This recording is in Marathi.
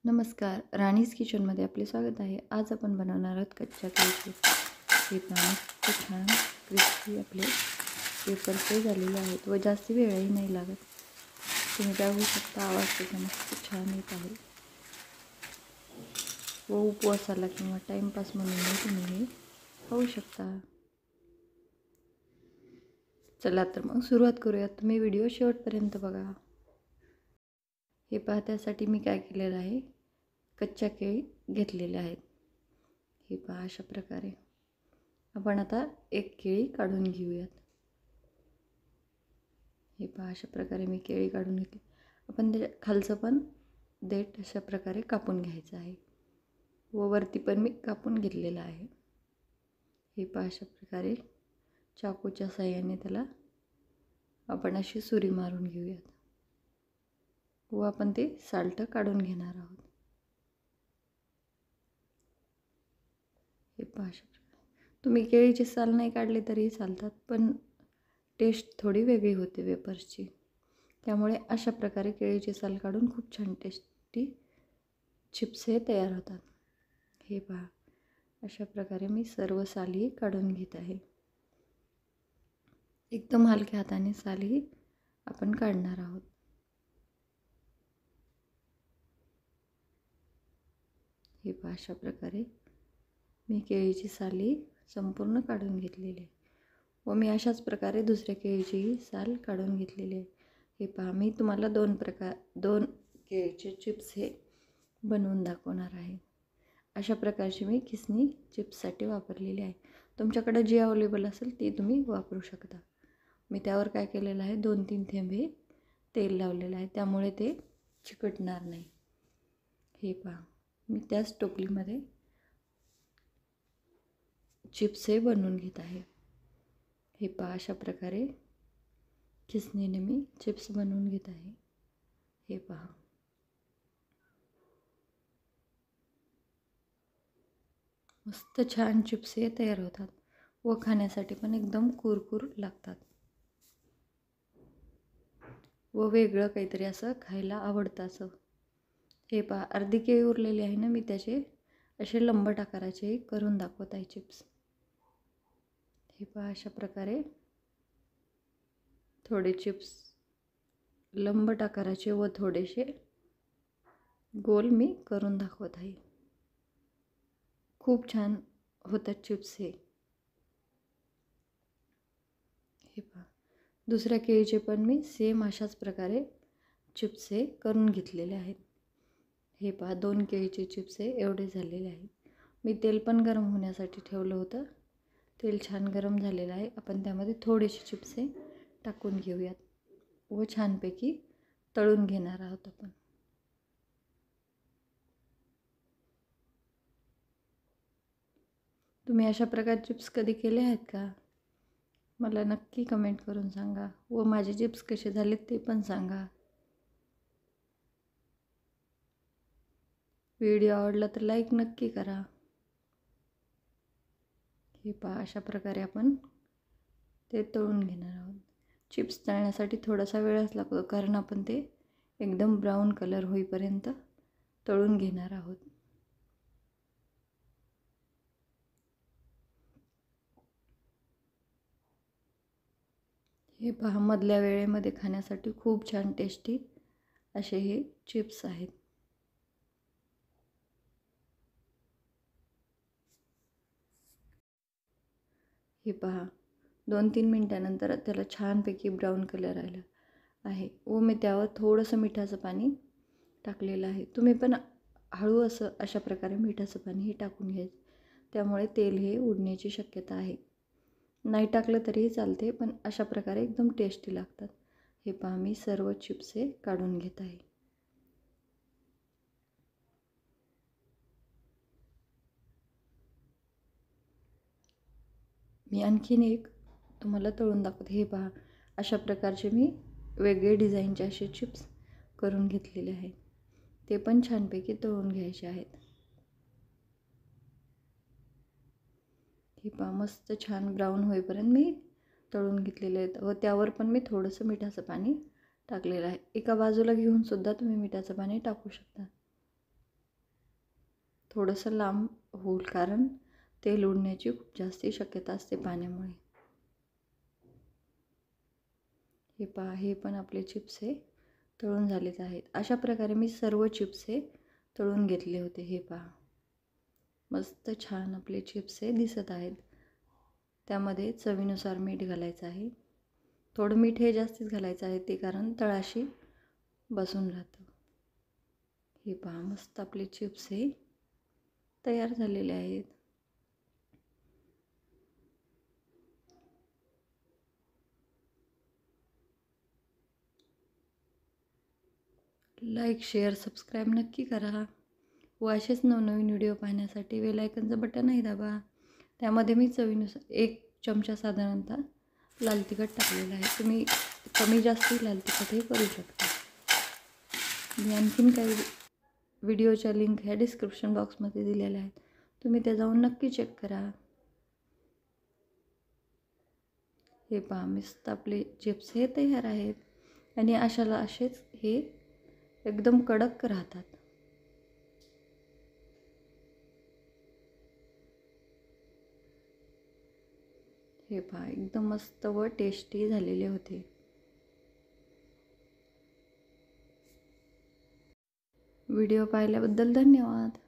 नमस्कार, राणीज किचनमध्ये आपले स्वागत आहे. आज आपण बनवणार आहोत कच्च्या केळीचे. हे पहा, खूप छान क्रिस्पी आपले वेफर्स झालेले आहेत व जास्त वेळही नाही लागत. तुम्ही बघू शकता, आवाज त्याचा मस्त छान येत आहे व उपवासाला किंवा टाईमपास म्हणूनही तुम्ही हे खाऊ शकता. चला तर मग सुरुवात करूयात. तुम्ही व्हिडिओ शेवटपर्यंत बघा. हे पहा, त्यासाठी मी काय केलेलं आहे, कच्च्या केळी घेतलेल्या आहेत. हे पहा, अशा प्रकारे आपण आता एक केळी काढून घेऊयात. हे पहा, अशा प्रकारे मी केळी काढून घेतली. आपण त्याच्या खालचं पण देठ अशा प्रकारे कापून घ्यायचं आहे व वरती पण मी कापून घेतलेलं आहे. हे पहा, अशा प्रकारे चाकूच्या साहाय्याने त्याला आपण अशी सुरी मारून घेऊयात व आपण ते साल्ट काढून घेणार आहोत. हे पहा, अशा प्रकारे तुम्ही केळीचे साल नाही काढले तरीही चालतात, पण टेस्ट थोडी वेगळी होते वेफर्सची. त्यामुळे अशा प्रकारे केळीचे साल काढून खूप छान टेस्टी चिप्स हे तयार होतात. हे पहा, अशा प्रकारे मी सर्व साली काढून घेत आहे. एकदम हलक्या हाताने साली आपण काढणार आहोत. हे पहा, अशा प्रकारे मी केळीची साली संपूर्ण काढून घेतलेली आहे व मी अशाच प्रकारे दुसऱ्या केळीचीही साल काढून घेतलेली आहे. हे पहा, मी तुम्हाला दोन केळीचे चिप्स हे बनवून दाखवणार आहे. अशा प्रकारची मी खिसणी चिप्ससाठी वापरलेली आहे. तुमच्याकडे जी अवेलेबल असेल ती तुम्ही वापरू शकता. मी त्यावर काय केलेलं आहे, 2-3 थेंब हे तेल लावलेलं आहे, त्यामुळे ते चिकटणार नाही. हे पहा, मी त्याच टोपलीमध्ये चिप्स हे बनवून घेत आहे. हे पहा, अशा प्रकारे खिसणीने मी चिप्स बनवून घेत आहे. हे पहा, मस्त छान चिप्स हे तयार होतात व खाण्यासाठी पण एकदम कुरकुर लागतात व वेगळं काहीतरी असं खायला आवडतं असं. हे पहा, अर्धी केळी उरलेली आहे ना, मी त्याचे असे लंबट आकाराचे करून दाखवत आहे चिप्स. हे पहा, अशा प्रकारे थोडे चिप्स लंबट आकाराचे व थोडेसे गोल मी करून दाखवत आहे. खूप छान होतात चिप्स हे. हे पहा, दुसऱ्या केळीचे पण मी सेम अशाच प्रकारे चिप्स हे करून घेतलेले आहेत. हे पहा, 2 केळीचे चिप्स हे एवढे झालेले आहेत. मी तेल पण गरम होण्यासाठी ठेवलं होतं. तेल छान गरम झालेलं आहे. आपण त्यामध्ये थोडेसे चिप्स हे टाकून घेऊयात व छानपैकी तळून घेणार आहोत आपण. तुम्ही अशा प्रकारचे चिप्स कधी केले आहेत का? मला नक्की कमेंट करून सांगा व माझे चिप्स कसे झालेत ते पण सांगा. व्हिडिओ आवडला तर लाईक नक्की करा. हे पहा, अशा प्रकारे आपण ते तळून घेणार आहोत. चिप्स तळण्यासाठी थोडासा वेळच लागतो, कारण आपण ते एकदम ब्राऊन कलर होईपर्यंत तळून घेणार आहोत. हे पहा, मधल्या वेळेमध्ये खाण्यासाठी खूप छान टेस्टी असे हे चिप्स आहेत. हे पहा, 2-3 मिनटानंतर त्याला छानपैकी ब्राऊन कलर आला आहे व मी त्यावर थोडंसं मिठाचं पाणी टाकलेलं आहे. तुम्ही पण हळू अशा प्रकारे मिठाचं पाणी हे टाकून घ्यायचं, त्यामुळे तेल हे उडण्याची शक्यता आहे. नाही टाकलं तरीही चालते, पण अशा प्रकारे एकदम टेस्टी लागतात. हे पहा, मी सर्व चिप्स हे काढून घेत आहे. मी आणखीन एक तुम्हाला तळून दाखवते. हे पहा, अशा प्रकारचे मी वेगळे डिझाईनचे असे चिप्स करून घेतलेले आहेत. ते पण छानपैकी तळून घ्यायचे आहेत. हे पहा, मस्त छान ब्राऊन होईपर्यंत मी तळून घेतलेले आहेत व त्यावर पण मी थोडंसं मिठाचं पाणी टाकलेलं आहे. एका बाजूला घेऊन सुद्धा तुम्ही मिठाचं पाणी टाकू शकता. थोडंसं लांब होईल, कारण तेल उडण्याची खूप जास्ती शक्यता असते पाण्यामुळे. हे पहा, हे पण आपले चिप्स हे तळून झालेत आहेत. अशा प्रकारे मी सर्व चिप्स हे तळून घेतले होते. हे पहा, मस्त छान आपले चिप्स हे दिसत आहेत. त्यामध्ये चवीनुसार मीठ घालायचं आहे. थोडं मीठ हे जास्तीच घालायचं आहे, ते कारण तळाशी बसून राहतं. हे पहा, मस्त आपले चिप्स हे तयार झालेले आहेत. लाईक, शेअर, सबस्क्राईब नक्की करा व असेच नवनवीन व्हिडिओ पाहण्यासाठी बेल आयकॉनचं बटनही दाबा. त्यामध्ये मी चवीनुसार 1 चमचा साधारणतः लाल तिखट टाकलेलं आहे. तुम्ही कमी जास्ती लाल तिखटही करू शकता. मी आणखीन काही व्हिडिओच्या लिंक ह्या डिस्क्रिप्शन बॉक्समध्ये दिलेल्या आहेत. तुम्ही त्या जाऊन नक्की चेक करा. हे पहा, मस्त आपले चिप्स हे तयार आहेत आणि असेच हे एकदम कडक राहतात. हे पहा, एकदम मस्त व टेस्टी झालेले होते. व्हिडिओ पाहिल्याबद्दल धन्यवाद.